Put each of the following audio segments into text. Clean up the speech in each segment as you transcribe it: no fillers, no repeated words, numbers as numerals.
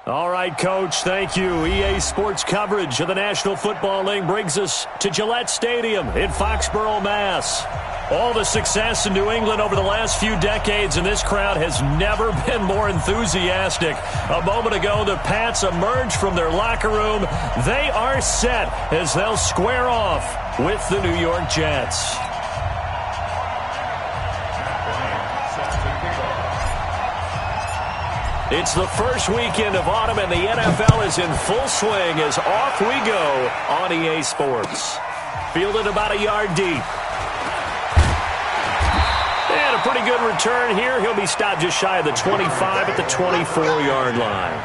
All right, Coach, thank you. EA Sports coverage of the National Football League brings us to Gillette Stadium in Foxborough, Mass. All the success in New England over the last few decades, and this crowd has never been more enthusiastic. A moment ago, the Pats emerged from their locker room. They are set as they'll square off with the New York Jets. It's the first weekend of autumn, and the NFL is in full swing as off we go on EA Sports. Fielded about a yard deep. And a pretty good return here. He'll be stopped just shy of the 25 at the 24-yard line.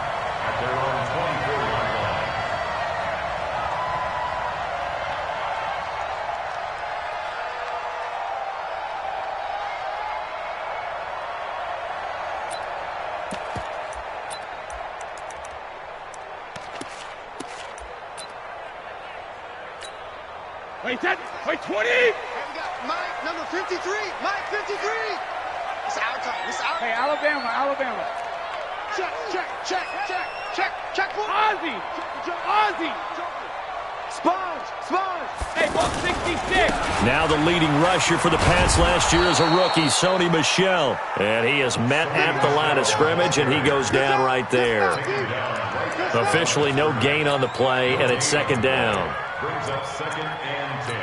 Wait, 20! Hey, we got Mike, number 53. Mike, 53. It's our time. It's our time. Hey, Alabama. Check. Ozzy. Sponge. Hey, 166. Now the leading rusher for the Pats last year is a rookie, Sony Michel. And he is met at the line of scrimmage, and he goes down right there. Officially no gain on the play, and it's second down. Brings up 2nd and 10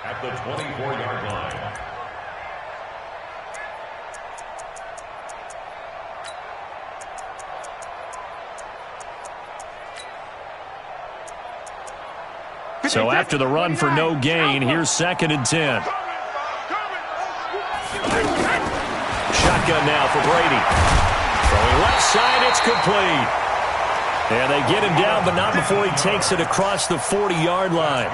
at the 24-yard line. So after the run for no gain, here's 2nd and 10. Shotgun now for Brady. Throwing left side, it's complete. And they get him down, but not before he takes it across the 40-yard line.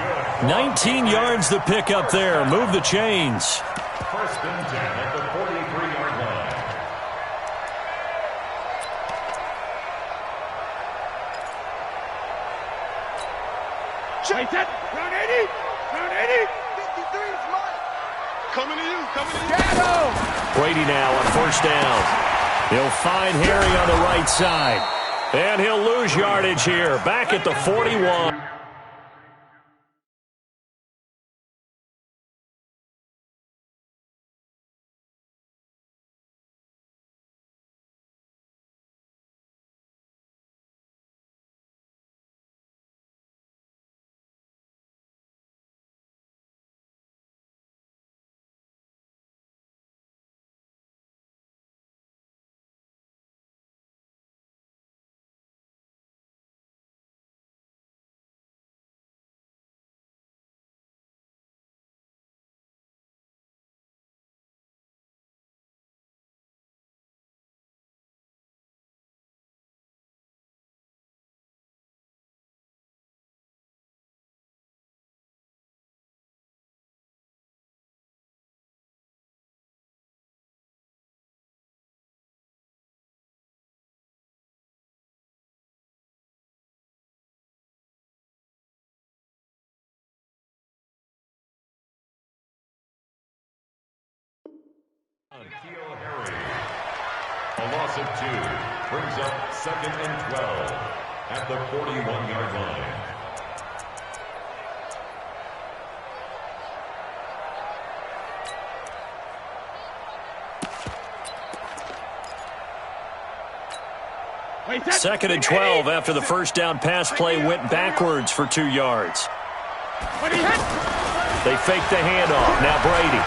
19 yards to pick up there. Move the chains. 1st and 10 at the 43-yard line. Chase it. Round 80. 53 is mine. Coming to you. Brady now on 1st down. He'll find Harry on the right side. And he'll lose yardage here, back at the 41. NCL Harry. A loss of 2 brings up 2nd and 12 at the 41-yard line. Second and 12 after the first down pass play went backwards for 2 yards. They fake the handoff. Now Brady.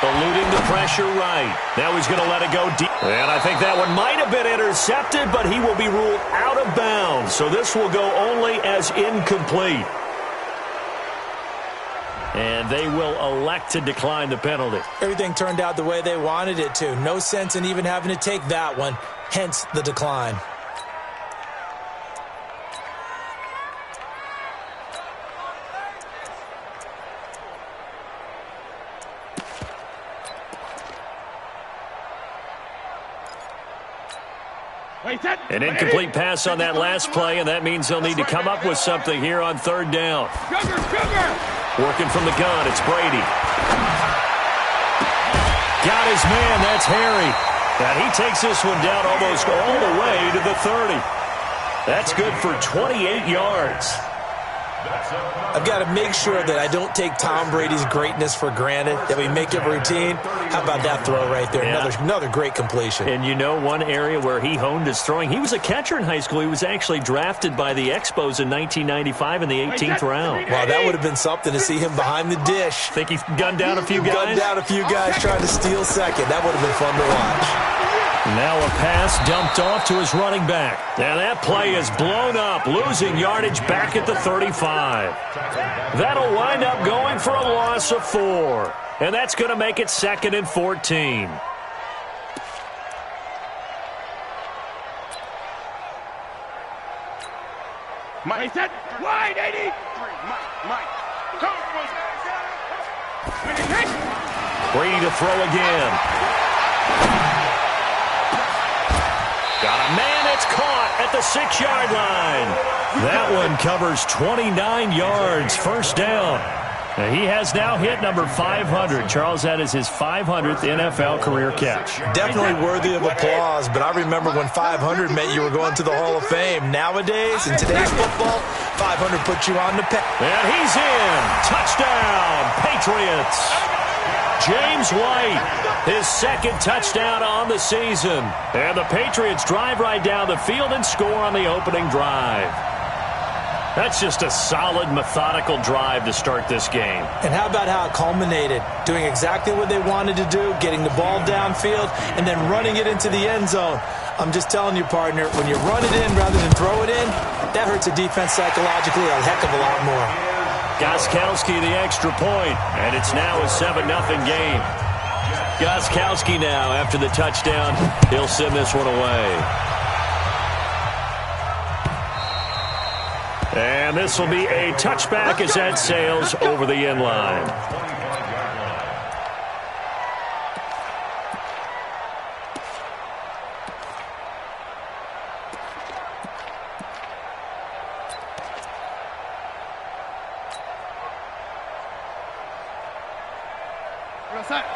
Eluding the pressure right. Now he's going to let it go deep. And I think that one might have been intercepted, but he will be ruled out of bounds. So this will go only as incomplete. And they will elect to decline the penalty. Everything turned out the way they wanted it to. No sense in even having to take that one. Hence the decline. An incomplete pass on that last play, and that means they'll need to come up with something here on 3rd down. Working from the gun, it's Brady. Got his man, that's Harry. And he takes this one down almost all the way to the 30. That's good for 28 yards. I've got to make sure that I don't take Tom Brady's greatness for granted, that we make it routine. How about that throw right there? Yeah. Another great completion. And you know one area where he honed his throwing? He was a catcher in high school. He was actually drafted by the Expos in 1995 in the 18th round. Wow, that would have been something to see him behind the dish. Think he gunned down a few guys? Gunned down a few guys trying to steal second. That would have been fun to watch. Now a pass dumped off to his running back. And that play is blown up, losing yardage back at the 35. That'll wind up going for a loss of 4. And that's going to make it 2nd and 14. Mike, set, wide, 80. Mike. Brady to throw again. Got a man, it's caught at the 6-yard line. That one covers 29 yards, first down. He has now hit number 500. Charles, that is his 500th NFL career catch. Definitely worthy of applause, but I remember when 500 meant you were going to the Hall of Fame. Nowadays, in today's football, 500 puts you on the pen. And he's in. Touchdown, Patriots. James White, his 2nd touchdown on the season. And the Patriots drive right down the field and score on the opening drive. That's just a solid, methodical drive to start this game. And how about how it culminated? Doing exactly what they wanted to do, getting the ball downfield, and then running it into the end zone. I'm just telling you, partner, when you run it in rather than throw it in, that hurts a defense psychologically a heck of a lot more. Gostkowski the extra point, and it's now a 7-0 game. Gostkowski now, after the touchdown, he'll send this one away. And this will be a touchback as that sails over the end line.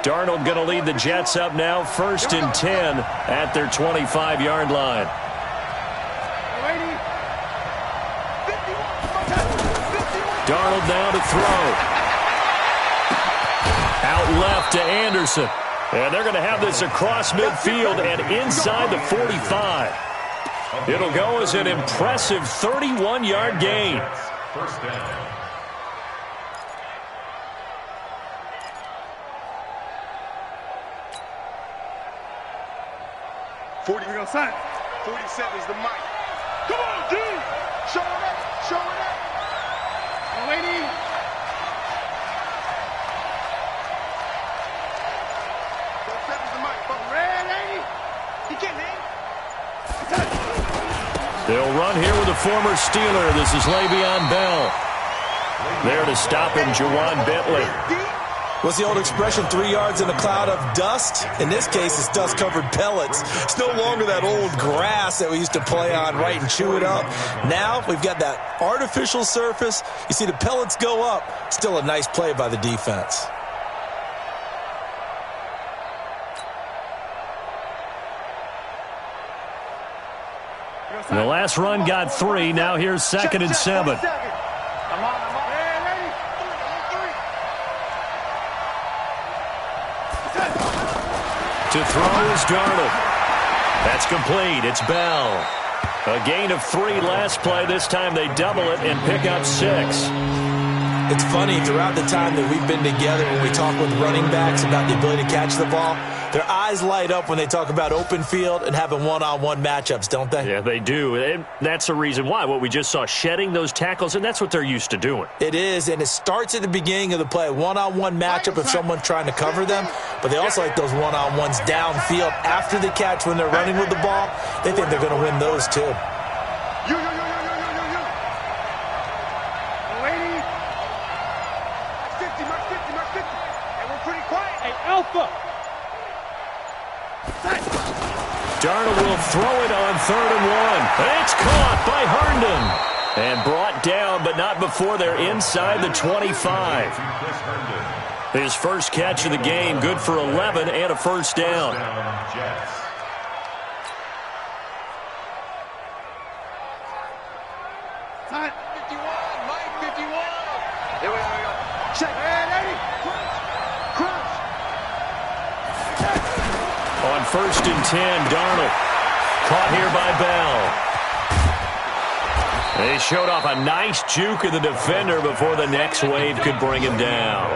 Darnold going to lead the Jets up now, 1st and 10 at their 25-yard line. Darnold now to throw. Out left to Anderson. And they're going to have this across midfield and inside the 45. It'll go as an impressive 31-yard gain. First down. We're going to sign. 47 is the mic. Come on, dude. Show it up. Show it up. Lady. They'll run here with a former Steeler. This is Le'Veon Bell. There to stop him, Jawan Bentley. What's the old expression, 3 yards in a cloud of dust? In this case, it's dust-covered pellets. It's no longer that old grass that we used to play on, right, and chew it up. Now we've got that artificial surface. You see the pellets go up. Still a nice play by the defense. The last run got 3. Now here's 2nd and 7. To throw is Darnold. That's complete. It's Bell. A gain of 3 last play. This time they double it and pick up 6. It's funny, throughout the time that we've been together, when we talk with running backs about the ability to catch the ball, their eyes light up when they talk about open field and having one-on-one matchups, don't they? Yeah, they do. And that's the reason why. What we just saw, shedding those tackles, and that's what they're used to doing. It is, and it starts at the beginning of the play. One-on-one matchup if someone's trying to cover them, but they also like those one-on-ones downfield after the catch when they're running with the ball. They think they're going to win those too. Darnold will throw it on 3rd and 1. It's caught by Herndon. And brought down, but not before they're inside the 25. His first catch of the game, good for 11 and a first down. Here we go. Check. And 80. Crouch. On 1st and 10, Darnold. Caught here by Bell. They showed off a nice juke of the defender before the next wave could bring him down.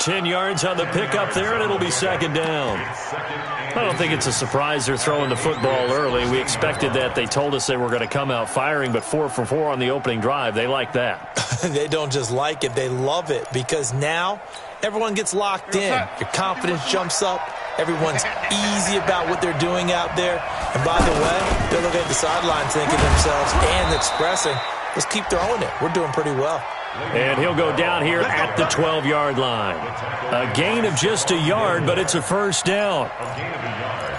10 yards on the pickup there, and it'll be 2nd down. I don't think it's a surprise they're throwing the football early. We expected that. They told us they were going to come out firing, but 4 for 4 on the opening drive. They like that. They don't just like it, they love it, because now everyone gets locked in. Your confidence jumps up. Everyone's easy about what they're doing out there. And by the way, they're looking at the sideline thinking to themselves and expressing, let's keep throwing it. We're doing pretty well. And he'll go down here at the 12-yard line. A gain of just a yard, but it's a 1st down. A gain of a yard.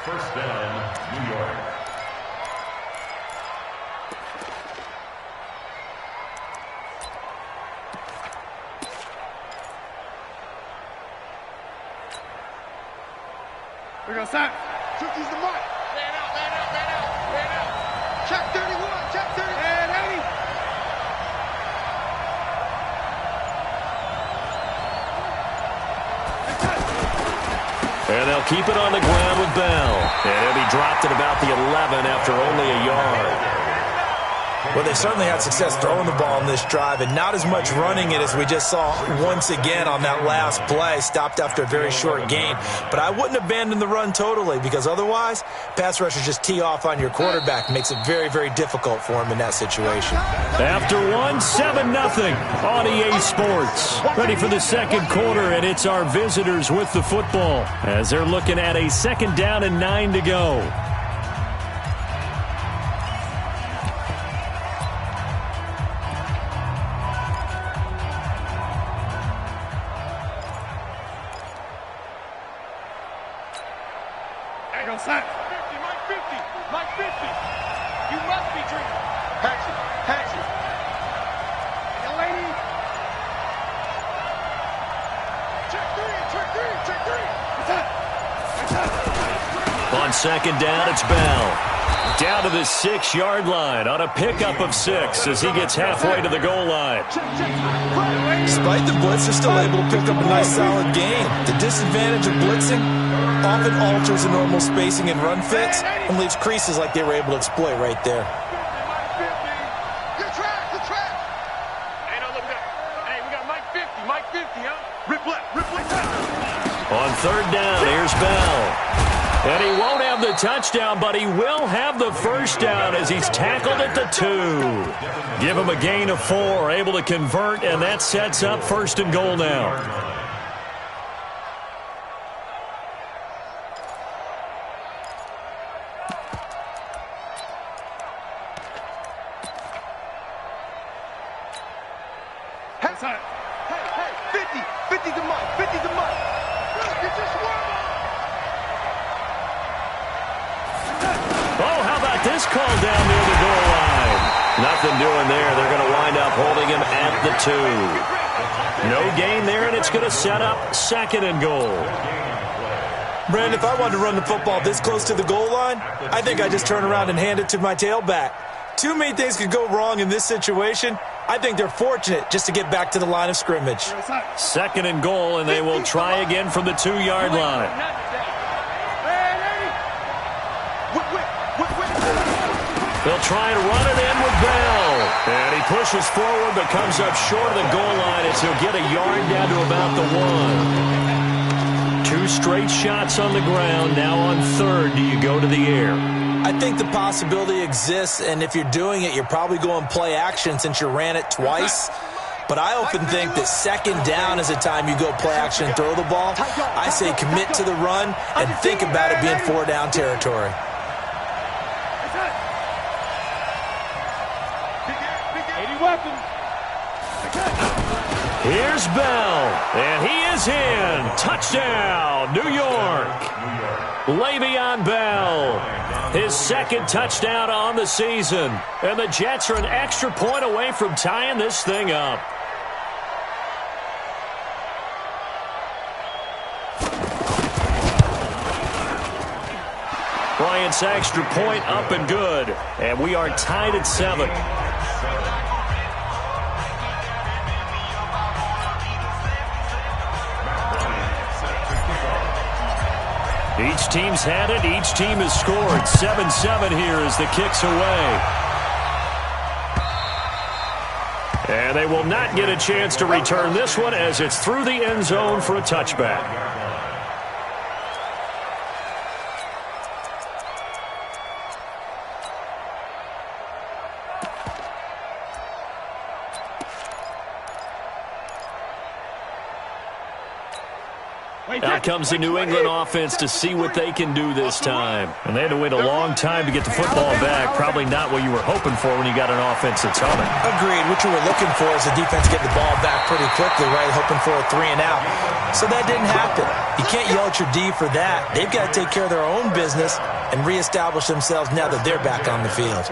1st down, New York. We're going to start. 50's the mark. Man out. Check 31. Check 30. And 80. And they'll keep it on the ground with Bell. And he'll be dropped at about the 11 after only a yard. Well, they certainly had success throwing the ball in this drive, and not as much running it as we just saw once again on that last play. Stopped after a very short gain. But I wouldn't abandon the run totally, because otherwise, pass rushers just tee off on your quarterback. Makes it very, very difficult for him in that situation. After 7-0 on EA Sports. Ready for the 2nd quarter, and it's our visitors with the football as they're looking at a 2nd down and 9 to go. Set. 50, Mike 50. Mike 50. You must be dreaming. Patch it. Young lady. Check 3. On 2nd down, it's Bell. Down to the 6-yard line on a pickup of 6 as he gets halfway to the goal line. Despite the blitz, they're still able to pick up a nice solid gain. The disadvantage of blitzing often alters the normal spacing and run fits and leaves creases like they were able to exploit right there. Good track. Hey, no, look at that. Hey, we got Mike 50, huh? Rip left. On 3rd down, here's Bell. And he won't have the touchdown, but he will have the 1st down as he's tackled at the 2. Give him a gain of 4, able to convert, and that sets up 1st and goal now. Set. Hey, 50 to Mike. Get your swerve Oh, how about this call down near the goal line? Nothing doing there. They're going to wind up holding him at the 2. No gain there, and it's going to set up 2nd and goal. Brandon, if I wanted to run the football this close to the goal line, I think I just turn around and hand it to my tailback. Too many things could go wrong in this situation. I think they're fortunate just to get back to the line of scrimmage. 2nd and goal, and they will try again from the 2-yard line. They'll try and run it in with Bell. And he pushes forward but comes up short of the goal line as he'll get a yard down to about the 1. 2 straight shots on the ground. Now on 3rd, do you go to the air? I think the possibility exists, and if you're doing it, you're probably going play action since you ran it twice. But I often think that 2nd down is the time you go play action and throw the ball. I say commit to the run and think about it being 4-down territory. Here's Bell, and he is in. Touchdown, New York. Le'Veon Bell, his 2nd touchdown on the season. And the Jets are an extra point away from tying this thing up. Bryant's extra point up and good. And we are tied at 7. Each team's had it. Each team has scored. 7-7 here as the kick's away. And they will not get a chance to return this one as it's through the end zone for a touchback. Out comes the New England offense to see what they can do this time. And they had to wait a long time to get the football back. Probably not what you were hoping for when you got an offense that's humming. Agreed. What you were looking for is the defense getting the ball back pretty quickly, right? Hoping for a 3 and out. So that didn't happen. You can't yell at your D for that. They've got to take care of their own business and reestablish themselves now that they're back on the field.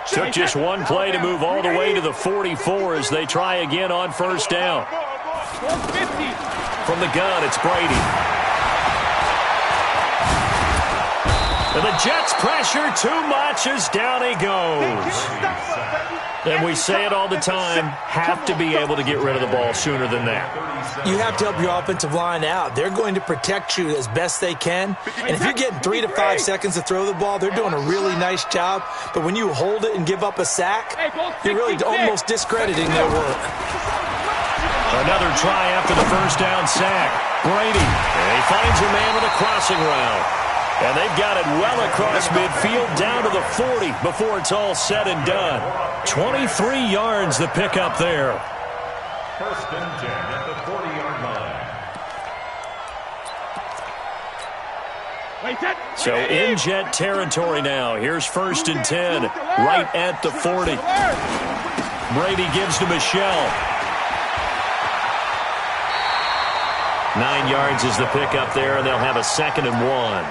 Took just one play to move all the way to the 44 as they try again on first down. From the gun, it's Brady. And the Jets pressure too much as down he goes. And we say it all the time, have to be able to get rid of the ball sooner than that. You have to help your offensive line out. They're going to protect you as best they can. And if you're getting 3 to 5 seconds to throw the ball, they're doing a really nice job. But when you hold it and give up a sack, you're really almost discrediting their work. Another try after the first down sack. Brady, and he finds a man with a crossing route. And they've got it well across midfield down to the 40 before it's all said and done. 23 yards the pickup there. First and 10 at the 40-yard line. So in Jet territory now. Here's first and 10 right at the 40. Brady gives to Michelle. 9 yards is the pickup there, and they'll have a 2nd and 1.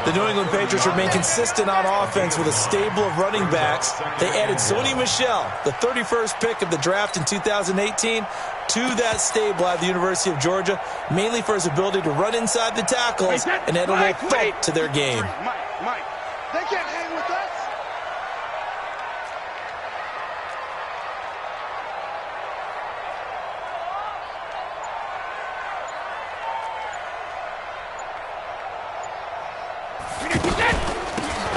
The New England Patriots remain consistent on offense with a stable of running backs. They added Sony Michel, the 31st pick of the draft in 2018, to that stable at the University of Georgia, mainly for his ability to run inside the tackles and add a little thump to their game. Mike, they can't hang with us.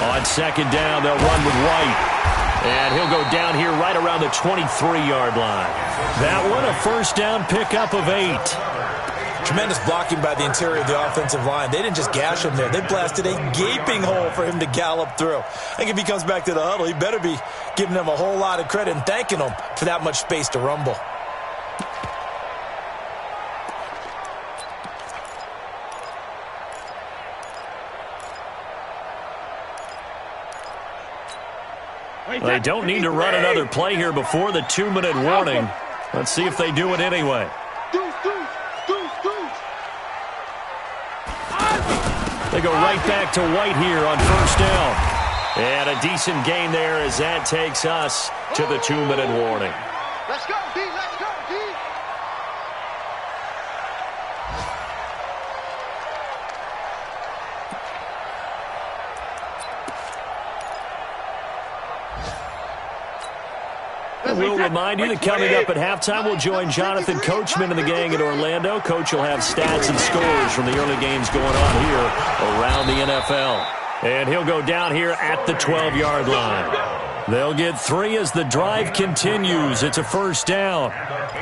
On second down, they'll run with White. And he'll go down here right around the 23-yard line. That one, a first down pickup of 8. Tremendous blocking by the interior of the offensive line. They didn't just gash him there. They blasted a gaping hole for him to gallop through. I think if he comes back to the huddle, he better be giving them a whole lot of credit and thanking them for that much space to rumble. They don't need to run another play here before the 2-minute warning. Let's see if they do it anyway. They go right back to White here on first down. And a decent gain there as that takes us to the 2-minute warning. Let's go, D. Let's go, D. We'll remind you that coming up at halftime, we'll join Jonathan Coachman and the gang in Orlando. Coach will have stats and scores from the early games going on here around the NFL. And he'll go down here at the 12-yard line. They'll get 3 as the drive continues. It's a first down.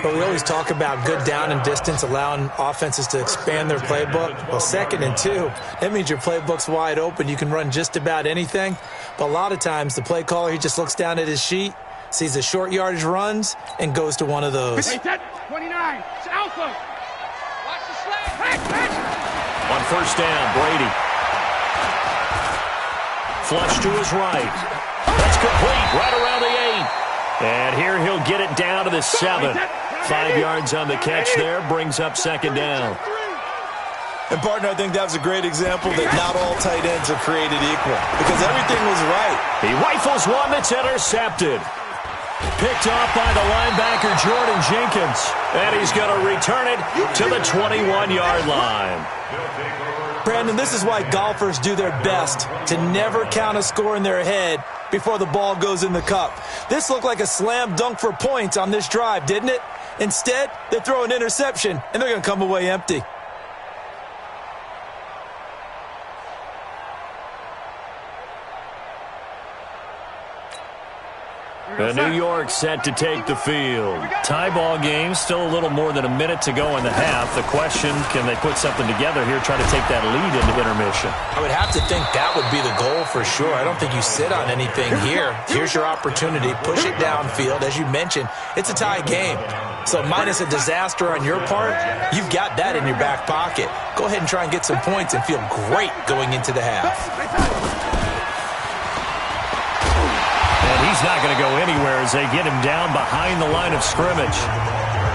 But we always talk about good down and distance, allowing offenses to expand their playbook. Well, 2nd and 2, that means your playbook's wide open. You can run just about anything. But a lot of times, the play caller, he just looks down at his sheet, sees the short yardage runs, and goes to one of those. 29, it's Alpha. Watch the slide. On first down, Brady. Flush to his right. That's complete right around the 8. And here he'll get it down to the 7. 5 yards on the catch there, brings up second down. And, partner, I think that was a great example that not all tight ends are created equal because everything was right. He rifles one that's intercepted. Picked off by the linebacker, Jordan Jenkins. And he's going to return it to the 21-yard line. Brandon, this is why golfers do their best to never count a score in their head before the ball goes in the cup. This looked like a slam dunk for points on this drive, didn't it? Instead, they throw an interception, and they're going to come away empty. The New York set to take the field. Tie ball game, still a little more than a minute to go in the half. The question, can they put something together here, try to take that lead into intermission? I would have to think that would be the goal for sure. I don't think you sit on anything here. Here's your opportunity. Push it downfield. As you mentioned, it's a tie game. So minus a disaster on your part, you've got that in your back pocket. Go ahead and try and get some points and feel great going into the half. He's not going to go anywhere as they get him down behind the line of scrimmage.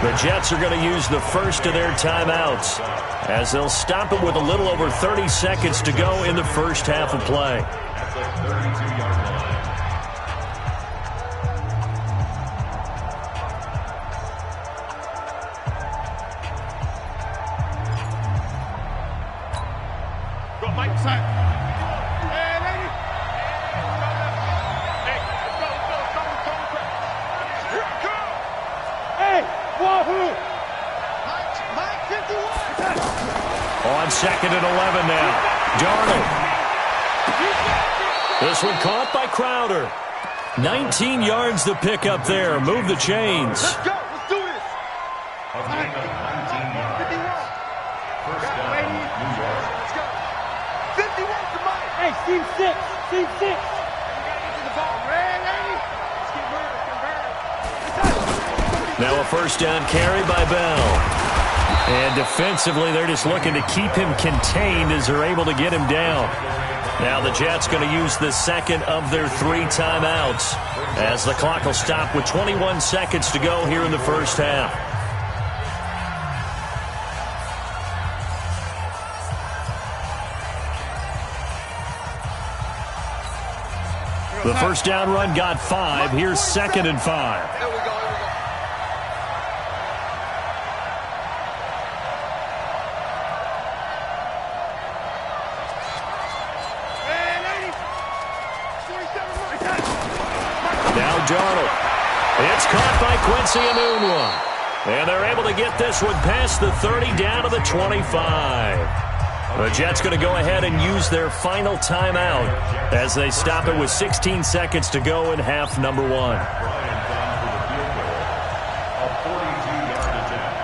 The Jets are going to use the first of their timeouts as they'll stop it with a little over 30 seconds to go in the first half of play. At the 32-yard line. Go, Mike. Side. On second and 11 now. Darnold. This one caught by Crowder. 19 yards to pick up there. Move the chains. Let's go. Let's do this. A gain of 19 yards. First down, New York. Let's go. 51 to Mike. Hey, team 6. Team 6. Now a first down carry by Bell. And defensively, they're just looking to keep him contained as they're able to get him down. Now the Jets going to use the second of their 3 timeouts as the clock will stop with 21 seconds to go here in the first half. The first down run got 5. Here's second and 5. There we go. Now Darnold. It's caught by Quincy Enunwa. And they're able to get this one past the 30 down to the 25. The Jets going to go ahead and use their final timeout as they stop it with 16 seconds to go in half number 1. Bryant down for the field goal. A 42-yard attempt.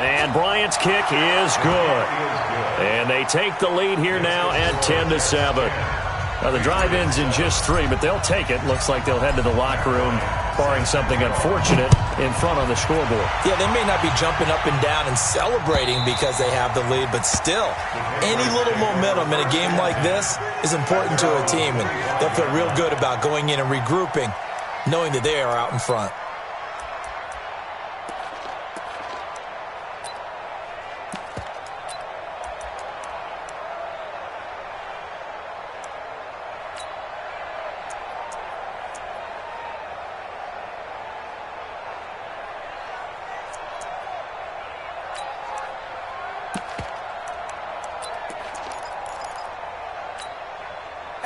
And Bryant's kick is good. And they take the lead here now at 10-7. Now the drive ends in just 3, but they'll take it. Looks like they'll head to the locker room, barring something unfortunate, in front on the scoreboard. Yeah, they may not be jumping up and down and celebrating because they have the lead, but still, any little momentum in a game like this is important to a team, and they'll feel real good about going in and regrouping, knowing that they are out in front.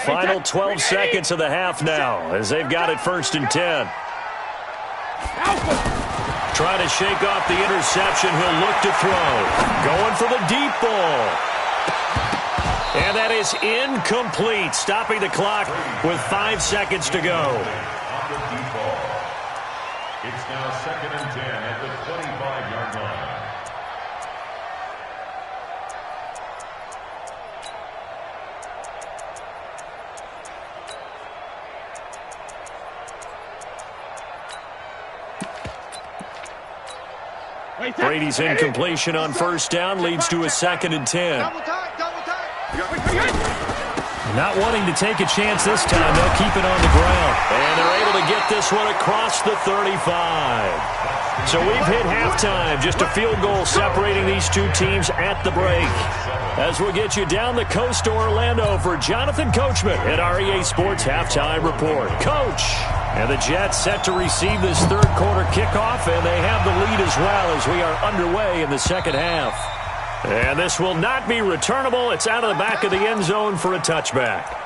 Final 12 seconds of the half now as they've got it first and 10. Trying to shake off the interception. He'll look to throw. Going for the deep ball. And that is incomplete. Stopping the clock with 5 seconds to go. On the deep ball. It's now second and 10 at the 25-yard line. Brady's incompletion on first down leads to a second and 10. Double time, double time. Not wanting to take a chance this time. They'll keep it on the ground. And they're able to get this one across the 35. So we've hit halftime. Just a field goal separating these two teams at the break. As we'll get you down the coast to Orlando for Jonathan Coachman at REA Sports Halftime Report. Coach! And the Jets set to receive this third quarter kickoff, and they have the lead as well as we are underway in the second half. And this will not be returnable. It's out of the back of the end zone for a touchback.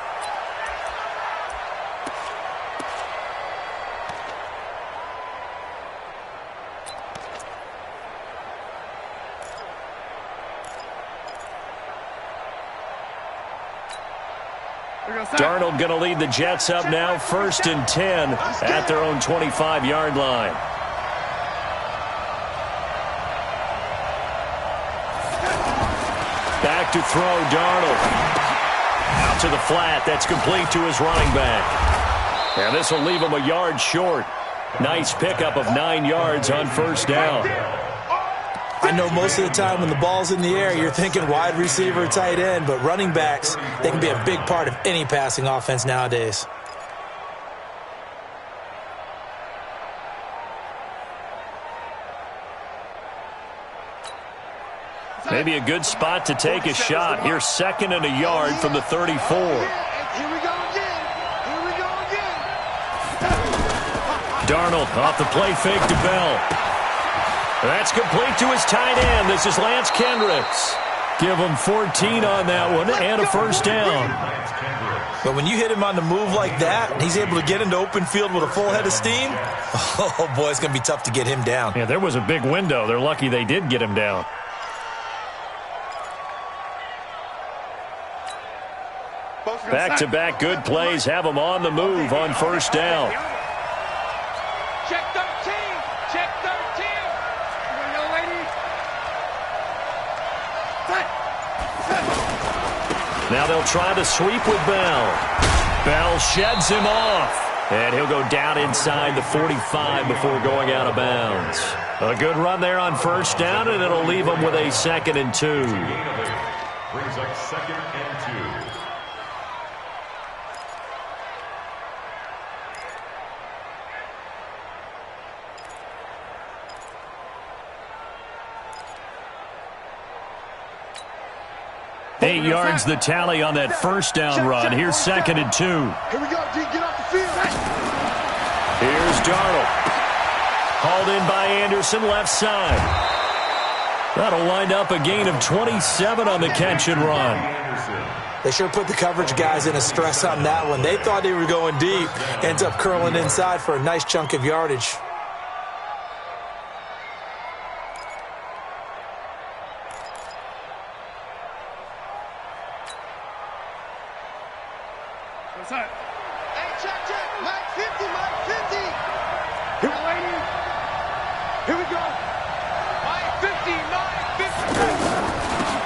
Darnold going to lead the Jets up now, 1st and 10 at their own 25-yard line. Back to throw, Darnold. Out to the flat. That's complete to his running back. And this will leave him a yard short. Nice pickup of 9 yards on 1st down. I know most of the time when the ball's in the air, you're thinking wide receiver, tight end, but running backs, they can be a big part of any passing offense nowadays. Maybe a good spot to take a shot. Here's 2nd and a yard from the 34. Here we go again. Here we go again. Darnold off the play fake to Bell. That's complete to his tight end. This is Lance Kendricks. Give him 14 on that one and a 1st down. But when you hit him on the move like that, and he's able to get into open field with a full head of steam, oh boy, it's going to be tough to get him down. Yeah, there was a big window. They're lucky they did get him down. Back-to-back good plays have him on the move on 1st down. Check 13. Check 13. Young lady. Now they'll try to sweep with Bell. Bell sheds him off. And he'll go down inside the 45 before going out of bounds. A good run there on 1st down, and it'll leave him with a 2nd and 2. Brings up 2nd and 2. Eight yards the tally on that 1st down run. Here's 2nd and 2. Here we go, D. Get off the field. Here's Darnold. Hauled in by Anderson, left side. That'll wind up a gain of 27 on the catch and run. They sure put the coverage guys in a stress on that one. They thought they were going deep. Ends up curling inside for a nice chunk of yardage. Hey, check. Mike 50, Mike 50. Here, lady. Here we go. Mike 50, Mike 50.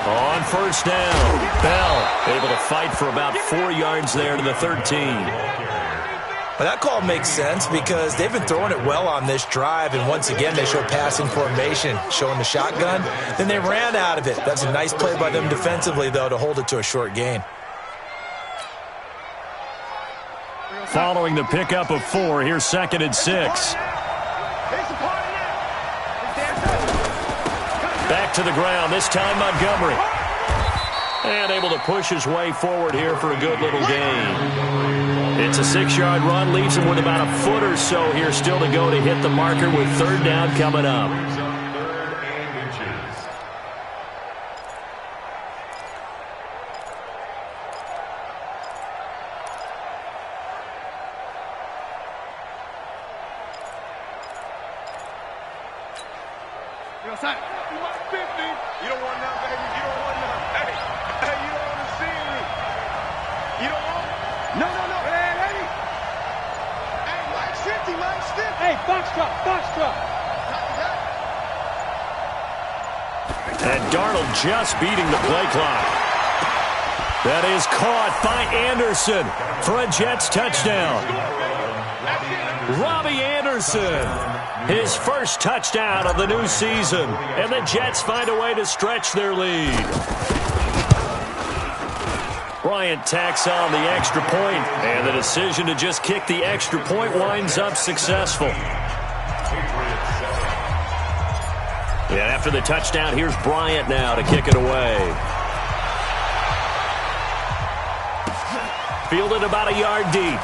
On 1st down, Bell able to fight for about 4 yards there to the 13. Well, that call makes sense because they've been throwing it well on this drive, and once again they show passing formation, showing the shotgun. Then they ran out of it. That's a nice play by them defensively, though, to hold it to a short gain. Following the pickup of 4, here's 2nd and 6. Back to the ground, this time Montgomery. And able to push his way forward here for a good little gain. It's a 6-yard run, leaves him with about a foot or so here still to go to hit the marker with 3rd down coming up. You don't want none, baby. You don't want none. Hey, you don't want to see me. You don't want. No. Hey. Hey, Mike's 50, Mike's 50. Hey, box truck. And Darnold just beating the play clock. That is caught by Anderson for a Jets touchdown. Robbie Anderson, his first touchdown of the new season, and the Jets find a way to stretch their lead. Bryant tacks on the extra point, and the decision to just kick the extra point winds up successful. And after the touchdown, here's Bryant now to kick it away. Fielded about a yard deep.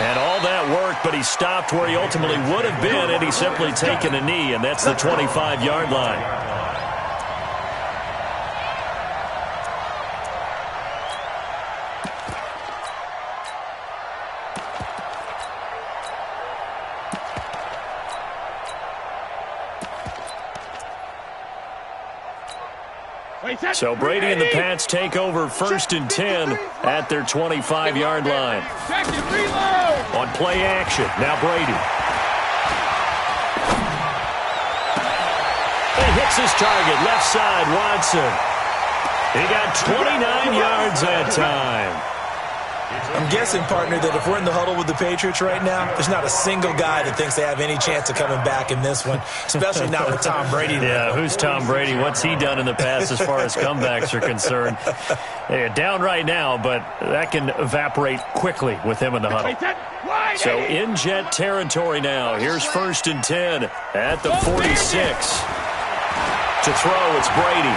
And all that work, but he stopped where he ultimately would have been had he simply taken a knee, and that's the 25-yard line. So Brady and the Pats take over 1st and 10 at their 25-yard line. On play action, now Brady. He hits his target, left side, Watson. He got 29 yards that time. I'm guessing, partner, that if we're in the huddle with the Patriots right now, there's not a single guy that thinks they have any chance of coming back in this one, especially not with Tom Brady. Yeah, who's Tom Brady? What's he done in the past as far as comebacks are concerned? They're down right now, but that can evaporate quickly with him in the huddle. So in Jet territory now. Here's 1st and 10 at the 46. To throw, it's Brady.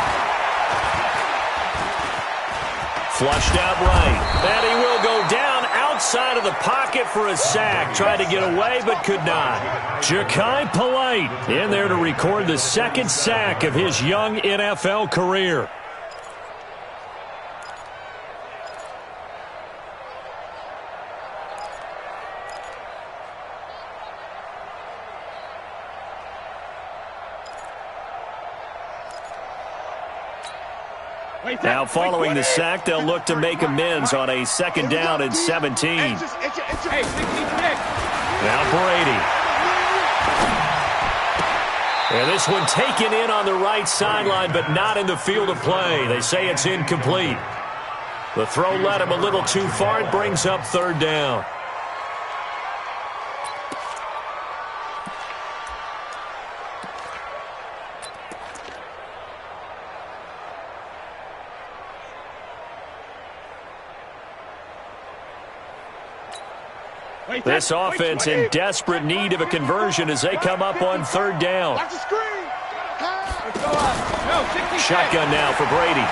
Flushed out right. And he will go down outside of the pocket for a sack. Tried to get away, but could not. Ja'Kai Polite in there to record the 2nd sack of his young NFL career. Now following the sack, they'll look to make amends on a 2nd down and 17. Now Brady. And this one taken in on the right sideline, but not in the field of play. They say it's incomplete. The throw led him a little too far. It brings up 3rd down. This offense in desperate need of a conversion as they come up on 3rd down. Shotgun now for Brady.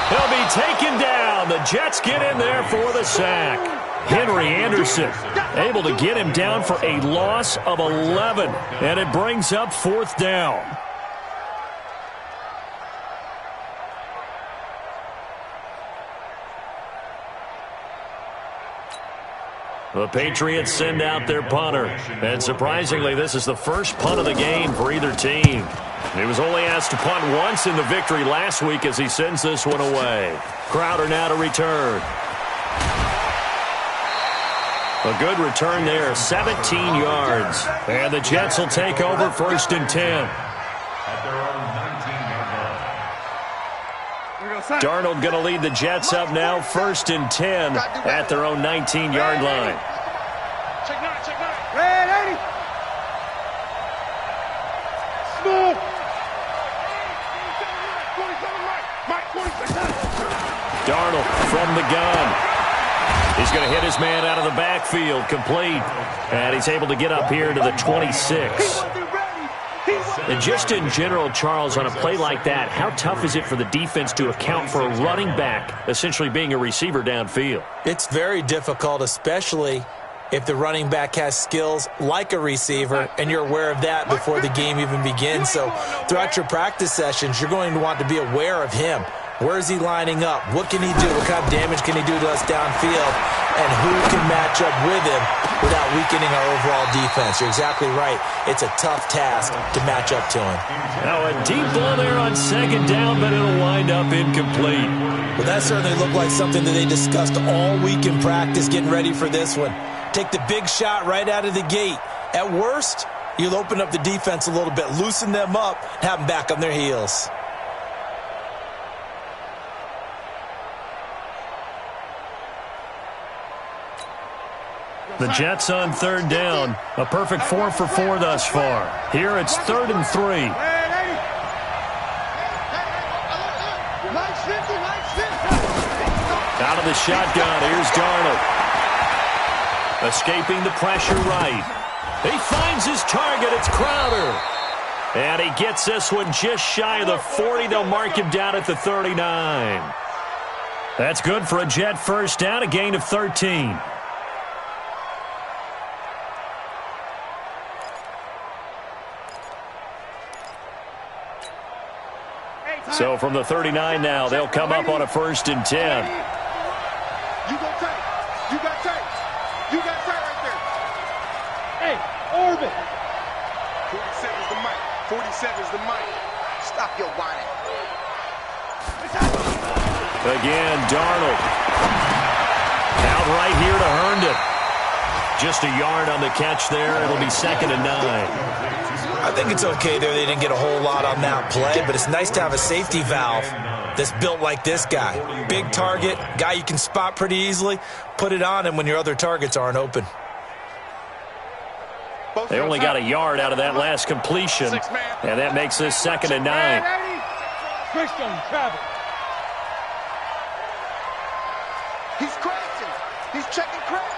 He'll be taken down. The Jets get in there for the sack. Henry Anderson able to get him down for a loss of 11. And it brings up 4th down. The Patriots send out their punter. And surprisingly, this is the first punt of the game for either team. He was only asked to punt once in the victory last week as he sends this one away. Crowder now to return. A good return there, 17 yards. And the Jets will take over 1st and 10. Darnold going to lead the Jets up now, 1st and 10 at their own 19-yard line. Check nine. Red 80. Smooth. 27, Mike. Darnold from the gun. He's going to hit his man out of the backfield, complete. And he's able to get up here to the 26. And just in general, Charles, on a play like that, how tough is it for the defense to account for a running back essentially being a receiver downfield? It's very difficult, especially if the running back has skills like a receiver, and you're aware of that before the game even begins. So throughout your practice sessions, you're going to want to be aware of him. Where is he lining up? What can he do? What kind of damage can he do to us downfield? And who can match up with him without weakening our overall defense? You're exactly right. It's a tough task to match up to him. Now a deep ball there on 2nd down, but it'll wind up incomplete. Well, that certainly looked like something that they discussed all week in practice getting ready for this one. Take the big shot right out of the gate. At worst, you'll open up the defense a little bit, loosen them up, have them back on their heels. The Jets on 3rd down. A perfect 4 for 4 thus far. Here it's 3rd and 3. Out of the shotgun, here's Darnold. Escaping the pressure right. He finds his target, it's Crowder. And he gets this one just shy of the 40. They'll mark him down at the 39. That's good for a Jet 1st down, a gain of 13. So from the 39 now, they'll come up on a 1st and 10. You got tight. You got tight. You got tight right there. Hey, orbit. 47 is the mic. 47 is the mic. Stop your whining. Again, Darnold. Out right here to Herndon. Just a yard on the catch there. It'll be 2nd and 9. I think it's okay there. They didn't get a whole lot on that play, but it's nice to have a safety valve that's built like this guy. Big target, guy you can spot pretty easily. Put it on him when your other targets aren't open. They only got a yard out of that last completion, and that makes this 2nd and 9. Christian travel. He's crashing. He's checking crash.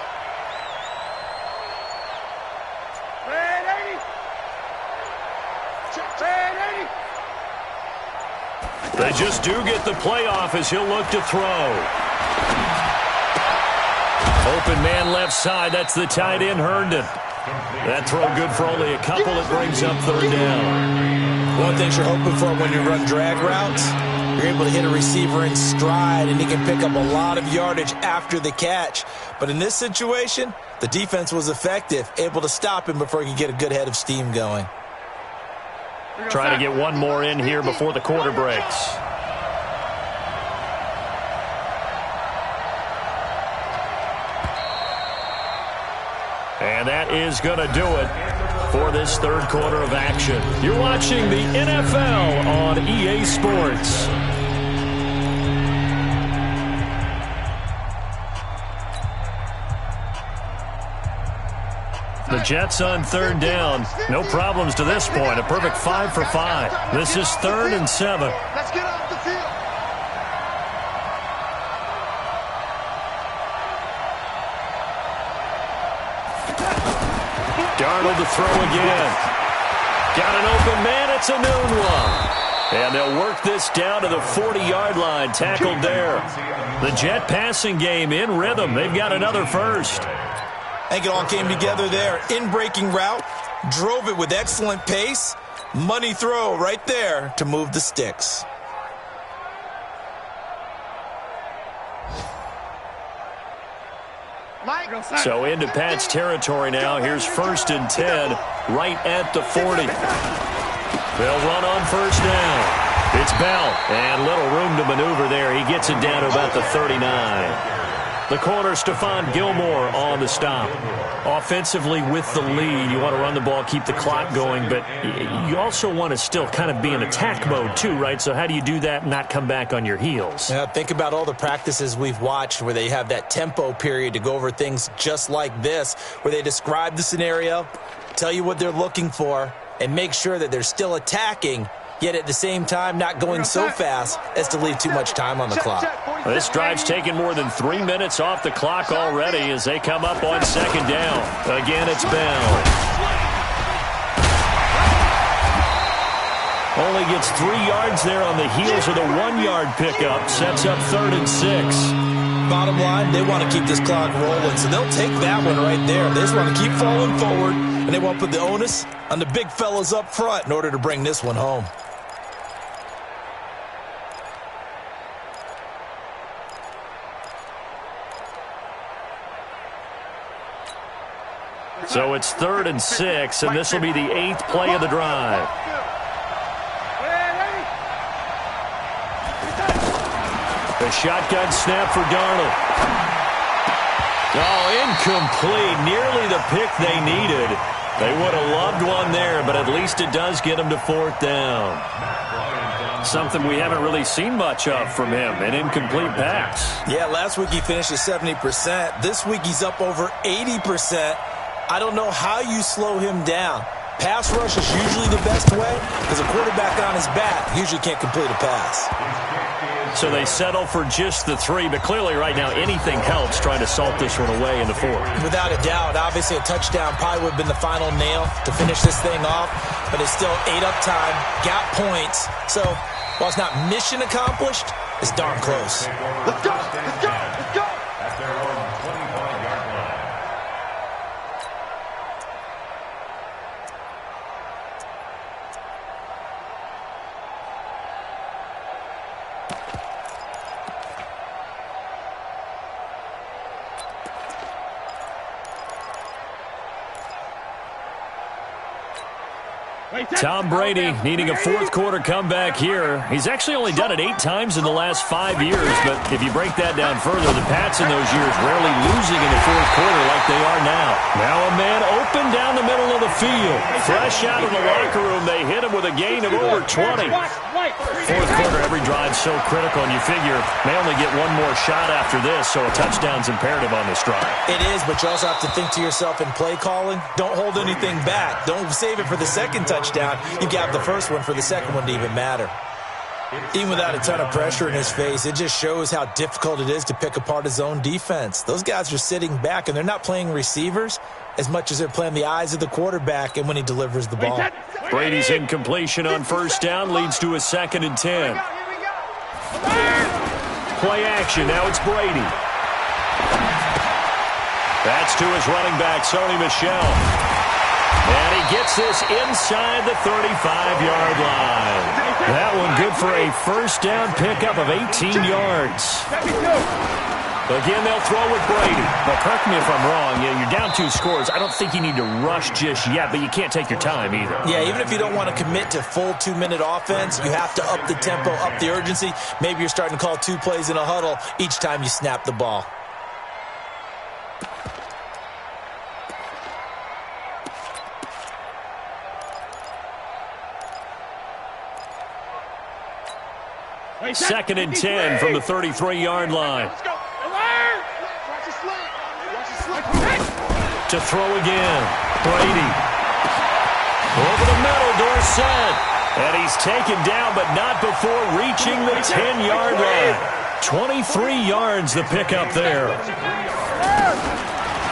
They just do get the playoff as he'll look to throw. Open man left side. That's the tight end, Herndon. That throw good for only a couple. It brings up 3rd down. One of the things you're hoping for when you run drag routes, you're able to hit a receiver in stride, and he can pick up a lot of yardage after the catch. But in this situation, the defense was effective, able to stop him before he could get a good head of steam going. Trying to get one more in here before the quarter breaks. And that is going to do it for this 3rd quarter of action. You're watching the NFL on EA Sports. The Jets on 3rd down. No problems to this point. A perfect 5 for 5. This is 3rd and 7. Let's get off the field. Darnold to throw again. Got an open man. It's a noon one. And they'll work this down to the 40-yard line. Tackled there. The Jet passing game in rhythm. They've got another first. I think it all came together there. In-breaking route, drove it with excellent pace. Money throw right there to move the sticks. So into Pat's territory now. Here's 1st and 10 right at the 40. They'll run on 1st down. It's Bell, and little room to maneuver there. He gets it down to about the 39. The corner, Stephon Gilmore, on the stop. Offensively with the lead, you want to run the ball, keep the clock going, but you also want to still kind of be in attack mode too, right? So how do you do that and not come back on your heels? Yeah, think about all the practices we've watched where they have that tempo period to go over things just like this, where they describe the scenario, tell you what they're looking for, and make sure that they're still attacking, yet at the same time not going so fast as to leave too much time on the clock. This drive's taken more than 3 minutes off the clock already as they come up on 2nd down. Again, it's Bell. Only gets 3 yards there on the heels of the 1-yard pickup. Sets up 3rd and 6. Bottom line, they want to keep this clock rolling, so they'll take that one right there. They just want to keep falling forward, and they want to put the onus on the big fellas up front in order to bring this one home. So it's 3rd and 6, and this will be the 8th play of the drive. The shotgun snap for Darnold. Oh, incomplete. Nearly the pick they needed. They would have loved one there, but at least it does get them to 4th down. Something we haven't really seen much of from him, an incomplete pass. Yeah, last week he finished at 70%. This week he's up over 80%. I don't know how you slow him down. Pass rush is usually the best way because a quarterback on his back usually can't complete a pass. So they settle for just the 3, but clearly right now anything helps trying to salt this one away in the 4th. Without a doubt, obviously a touchdown probably would have been the final nail to finish this thing off, but it's still 8 up time, got points. So while it's not mission accomplished, it's darn close. Let's go! Let's go! Let's go! At their own 25-yard line. Tom Brady needing a fourth-quarter comeback here. He's actually only done it 8 times in the last 5 years, but if you break that down further, the Pats in those years rarely losing in the fourth quarter like they are now. Now a man open down the middle of the field. Fresh out of the locker room, they hit him with a gain of over 20. Fourth quarter, every drive so critical, and you figure they only get one more shot after this, so a touchdown's imperative on this drive. It is, but you also have to think to yourself in play calling, don't hold anything back. Don't save it for the second touchdown. You got the first one for the second one to even matter. Even without a ton of pressure in his face, it just shows how difficult it is to pick apart his own defense. Those guys are sitting back, and they're not playing receivers as much as they're playing the eyes of the quarterback and when he delivers the ball. Brady's incompletion on first down leads to a 2nd and 10. Play action. Now it's Brady. That's to his running back, Sony Michel. And he gets this inside the 35-yard line. That one good for a first down pickup of 18 yards. Again, they'll throw with Brady. But correct me if I'm wrong. You're down 2 scores. I don't think you need to rush just yet, but you can't take your time either. Yeah, even if you don't want to commit to full 2-minute offense, you have to up the tempo, up the urgency. Maybe you're starting to call 2 plays in a huddle each time you snap the ball. Second and 10 from the 33-yard line. To throw again. Brady. Over the middle, Dorsett. And he's taken down, but not before reaching the 10-yard line. 23 yards the pickup there.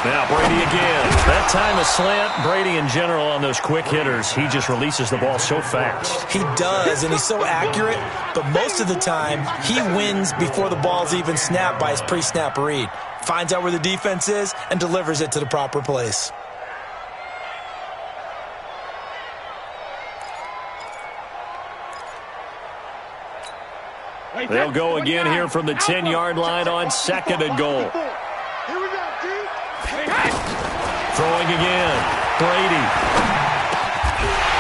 Now Brady again. That time a slant. Brady in general on those quick hitters, he just releases the ball so fast. He does, and he's so accurate, but most of the time he wins before the ball's even snapped by his pre-snap read. Finds out where the defense is and delivers it to the proper place. They'll go again here from the 10-yard line on 2nd and goal. Throwing again. Brady.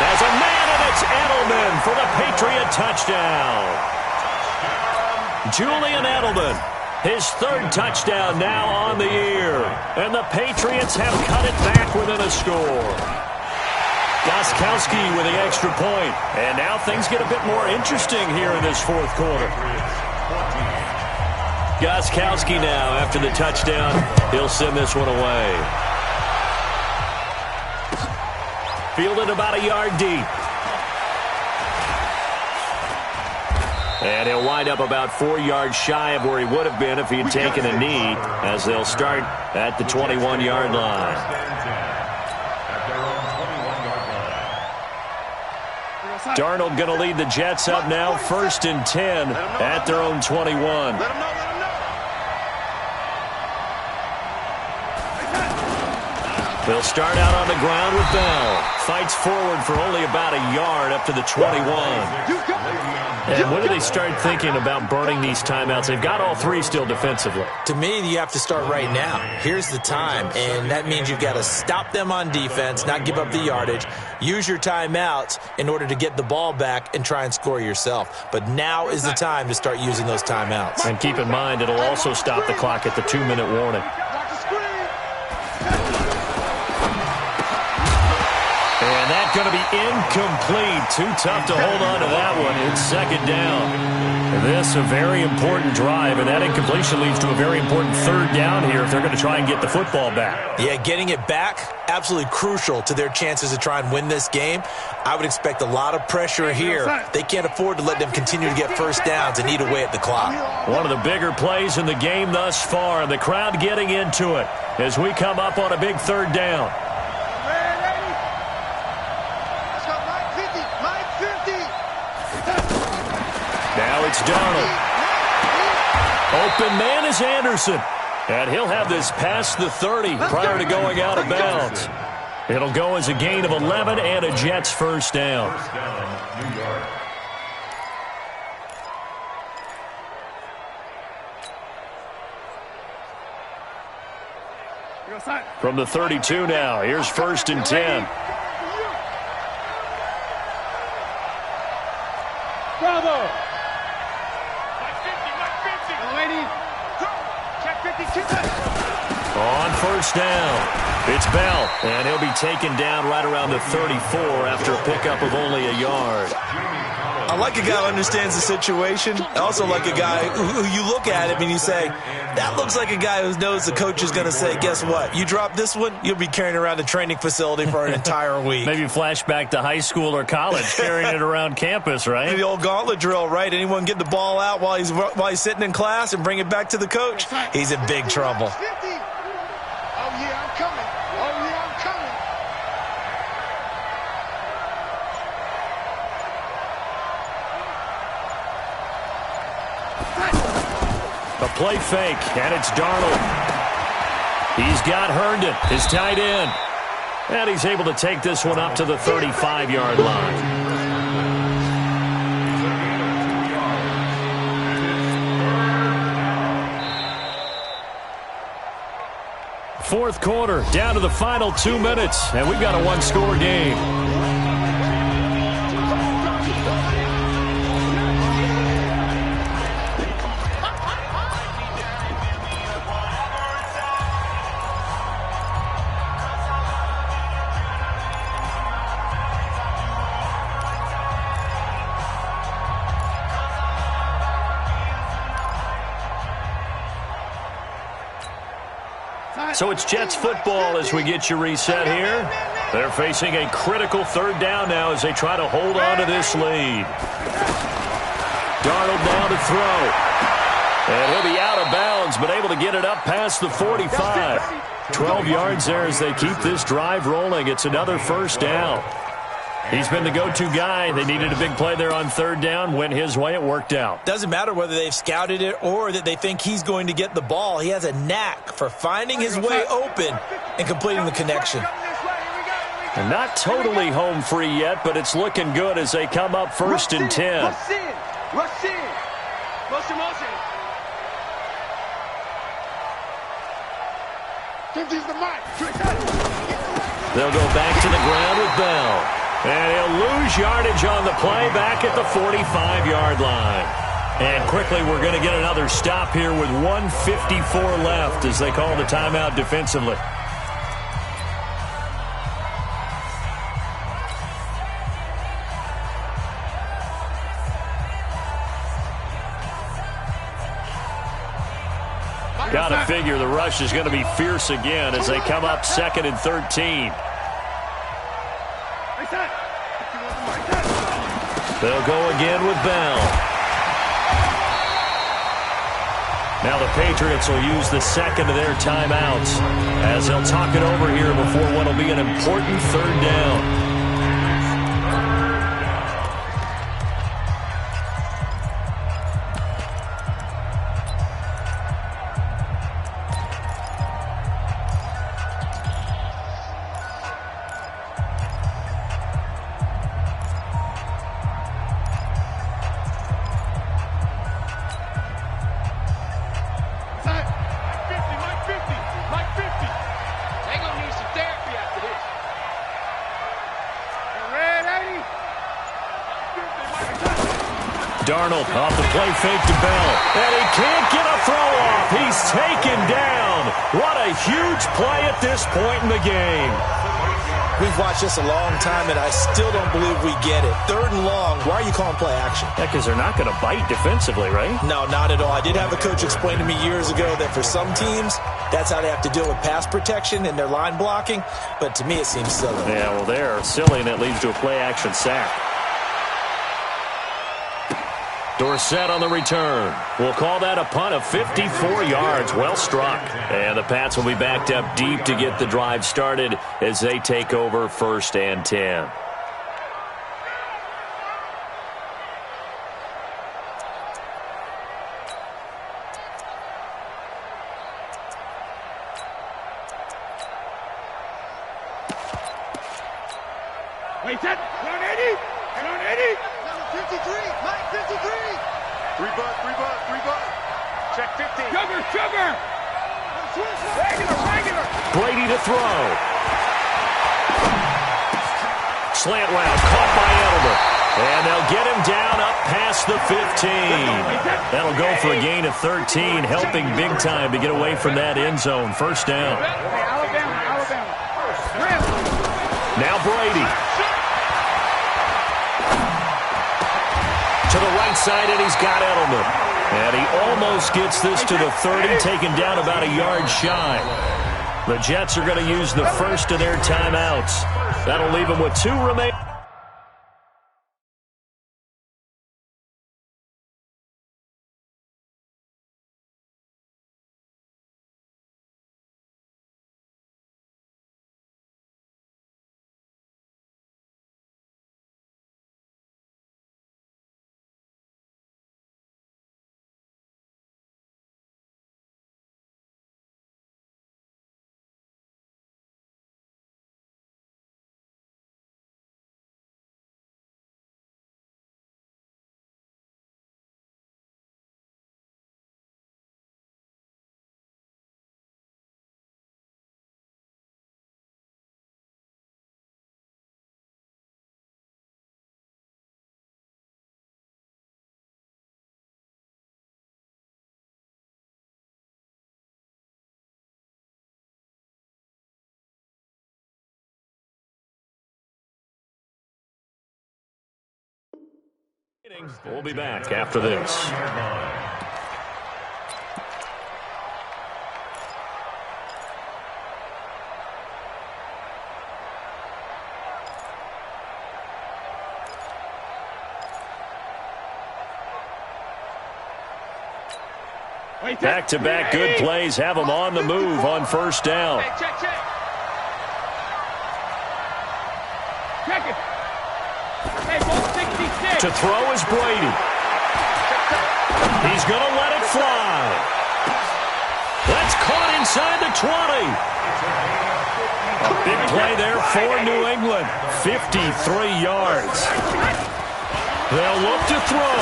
There's a man, and it's Edelman for the Patriot touchdown. Julian Edelman, his 3rd touchdown now on the year. And the Patriots have cut it back within a score. Gostkowski with the extra point. And now things get a bit more interesting here in this fourth quarter. Gostkowski now, after the touchdown, he'll send this one away. Fielded about a yard deep. And he'll wind up about 4 yards shy of where he would have been if he had taken a knee, as they'll start at the 21-yard line. Darnold going to lead the Jets up now, 1st and 10 at their own 21. They'll start out on the ground with Bell. Fights forward for only about a yard up to the 21. And when do they start thinking about burning these timeouts? They've got all 3 still defensively. To me, you have to start right now. Here's the time, and that means you've got to stop them on defense, not give up the yardage. Use your timeouts in order to get the ball back and try and score yourself. But now is the time to start using those timeouts. And keep in mind, it'll also stop the clock at the 2-minute warning. And that's going to be incomplete. Too tough to hold on to that one. It's 2nd down. This a very important drive, and that incompletion leads to a very important 3rd down here if they're going to try and get the football back. Yeah, getting it back, absolutely crucial to their chances to try and win this game. I would expect a lot of pressure here. They can't afford to let them continue to get first downs and eat away at the clock. One of the bigger plays in the game thus far, and the crowd getting into it as we come up on a big 3rd down. Now it's Darnold. Open man is Anderson. And he'll have this past the 30 prior to going out of bounds. It'll go as a gain of 11 and a Jets first down. New York. From the 32 now, here's 1st and 10. Bravo. Mike 50, Mike 50. Lady. Check 52. On first down, it's Bell, and he'll be taken down right around the 34 after a pickup of only a yard. I like a guy who understands the situation. I also like a guy who you look at him and you say, that looks like a guy who knows the coach is going to say, guess what? You drop this one, you'll be carrying around a training facility for an entire week. Maybe flashback to high school or college, carrying it around campus, right? The old gauntlet drill, right? Anyone get the ball out while he's sitting in class and bring it back to the coach? He's in big trouble. Oh, yeah, I'm coming. Oh, yeah, I'm coming. A play fake, and it's Darnold. He's got Herndon, his tight end. And he's able to take this one up to the 35-yard line. Fourth quarter, down to the final 2 minutes, and we've got a one-score game. So it's Jets football as we get you reset here. They're facing a critical third down now as they try to hold on to this lead. Darnold down to throw. And he'll be out of bounds, but able to get it up past the 45. 12 yards there as they keep this drive rolling. It's another first down. He's been the go-to guy. They needed a big play there on third down. Went his way. It worked out. Doesn't matter whether they've scouted it or that they think he's going to get the ball. He has a knack for finding his way open and completing the connection. And not totally home free yet, but it's looking good as they come up first and 10. Rush in. Rush in. Motion, motion. 50's the mark. They'll go back to the ground with Bell. And he'll lose yardage on the play back at the 45-yard line. And quickly we're going to get another stop here with 1:54 left as they call the timeout defensively. Got to figure the rush is going to be fierce again as they come up 2nd and 13. They'll go again with Bell. Now the Patriots will use the second of their timeouts as they'll talk it over here before what will be an important third down. Darnold off the play fake to Bell. And he can't get a throw off. He's taken down. What a huge play at this point in the game. We've watched this a long time, and I still don't believe we get it. 3rd and long. Why are you calling play action? Yeah, because they're not going to bite defensively, right? No, not at all. I did have a coach explain to me years ago that for some teams, that's how they have to deal with pass protection and their line blocking. But to me, it seems silly. Yeah, well, they're silly, and it leads to a play action sack. Dorsett on the return. We'll call that a punt of 54 yards. Well struck. And the Pats will be backed up deep to get the drive started as they take over 1st and 10. Wait, that. 180. 180. 53. Mike, 53. 3 butt. Check 50. Sugar. Regular. Brady to throw. Slant route caught by Edelman. And they'll get him down up past the 15. That'll go for a gain of 13, helping big time to get away from that end zone. First down. Now Brady. To the right side, and he's got Edelman. And he almost gets this to the 30, taken down about a yard shy. The Jets are going to use the first of their timeouts. That'll leave them with 2 remaining. We'll be back after this. Back-to-back good plays have them on the move on first down. Check it. To throw is Brady. He's going to let it fly. That's caught inside the 20. A big play there for New England. 53 yards. They'll look to throw.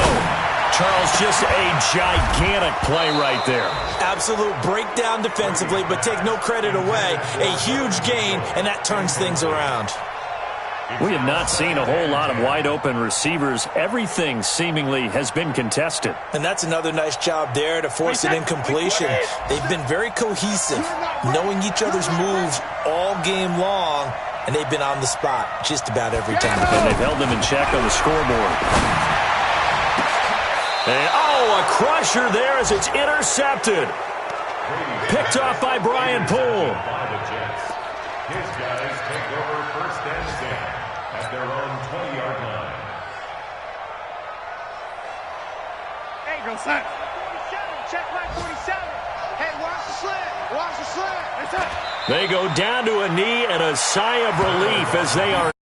Charles, just a gigantic play right there. Absolute breakdown defensively, but take no credit away. A huge gain, and that turns things around. We have not seen a whole lot of wide-open receivers. Everything seemingly has been contested. And that's another nice job there to force an incompletion. They've been very cohesive, knowing each other's moves all game long, and they've been on the spot just about every time. And they've held them in check on the scoreboard. And, a crusher there as it's intercepted. Picked off by Brian Poole. His guys take over first and 10 at their own 20-yard line. Hey, go, son. 47, check my 47. Hey, watch the slant. Watch the slant. That's it. They go down to a knee and a sigh of relief as they are